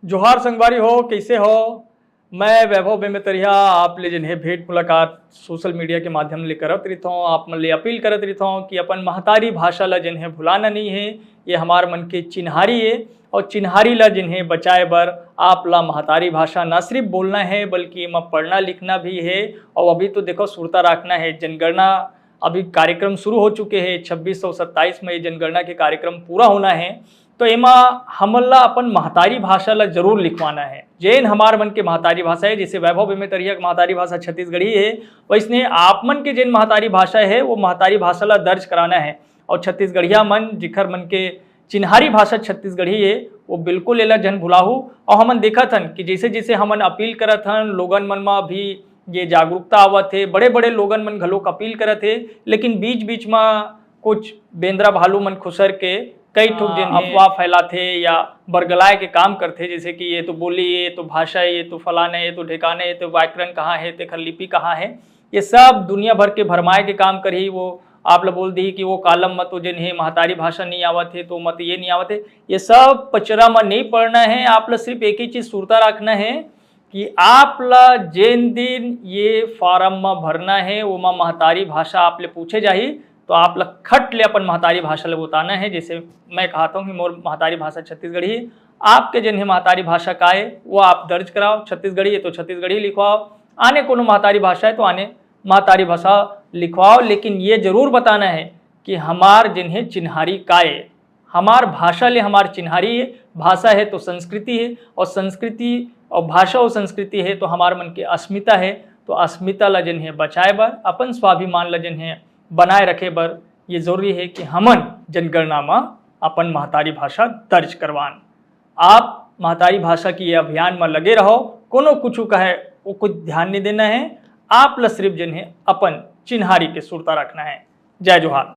जोहार संगवारी हो, कैसे हो। मैं वैभव बेमेतरिया आप ले जिन्हें भेंट मुलाकात सोशल मीडिया के माध्यम ले करत रही हूँ। आप मन ले अपील करत रही हूँ कि अपन महतारी भाषा ला जिन्हें भुलाना नहीं है। ये हमार मन के चिन्हारी है और चिन्हारी ला जिन्हें बचाए बर आप ला महतारी भाषा न सिर्फ बोलना है बल्कि इमा पढ़ना लिखना भी है। और अभी तो देखो सुरता रखना है, जनगणना अभी कार्यक्रम शुरू हो चुके हैं। 26 और 27 में ये जनगणना के कार्यक्रम पूरा होना है, तो एमा हमला अपन महतारी भाषा ला जरूर लिखवाना है। जैन हमार मन के महतारी भाषा है, जैसे वैभव बेमेतरिया की महतारी भाषा छत्तीसगढ़ी है, वैसने आप मन के जैन महतारी भाषा है वो महतारी भाषा ला दर्ज कराना है। और छत्तीसगढ़िया मन जिखर मन के चिन्हारी भाषा छत्तीसगढ़ी है वो बिल्कुल एला जन भुलाहू। और हमन देखत हन कि जैसे जैसे हमन अपील करत हन लोगन मन में भी ये जागरूकता आवत है, बड़े बड़े लोगन मन घलोक अपील करत है, लेकिन बीच बीच में कुछ बेंद्रा भालू मन खुसर के कई ठोक जन अफवाह फैलाते या बरगलाए के काम करते, जैसे कि ये तो बोली, ये तो भाषा है, ये तो फलाने, ये तो ठिकाने, ये तो व्याकरण कहाँ है, तेखर लिपि कहाँ है। ये सब दुनिया भर के भरमाए के काम कर ही वो आप लोग बोल दी कि वो कालम मत जिन है महतारी भाषा नहीं आवत है तो मत ये नहीं आवत है। ये सब पचरा में नहीं पढ़ना है। आप लोग सिर्फ एक ही चीज सुरता रखना है कि आप ला जिन दिन ये फार्म में भरना है वो में महतारी भाषा आप ले पूछे जाही तो आप लोग खट ले अपन महतारी भाषा ले बताना है। जैसे मैं कहता हूँ कि मोर महतारी भाषा छत्तीसगढ़ी है, आपके जिन्हें महतारी भाषा का है वो आप दर्ज कराओ। छत्तीसगढ़ी है तो छत्तीसगढ़ी लिखवाओ, आने कोनो महतारी भाषा है तो आने महतारी भाषा लिखवाओ। लेकिन ये जरूर बताना है कि हमार जिन्हें चिन्हारी काय, हमार भाषा ले हमार चिन्हारी है। भाषा है तो संस्कृति है, और संस्कृति और भाषा और संस्कृति है तो हमार मन के अस्मिता है। तो अस्मिता ला जिन्हें बचाए बर, अपन स्वाभिमान ला जिन्हें बनाए रखे बर ये जरूरी है कि हमन जनगणना में अपन महतारी भाषा दर्ज करवान। आप महतारी भाषा की ये अभियान में लगे रहो, कोनो कुछ कहे वो कुछ ध्यान नहीं देना है। आप ला सिर्फ जिन्हें अपन चिन्हारी के सुरता रखना है। जय जोहार।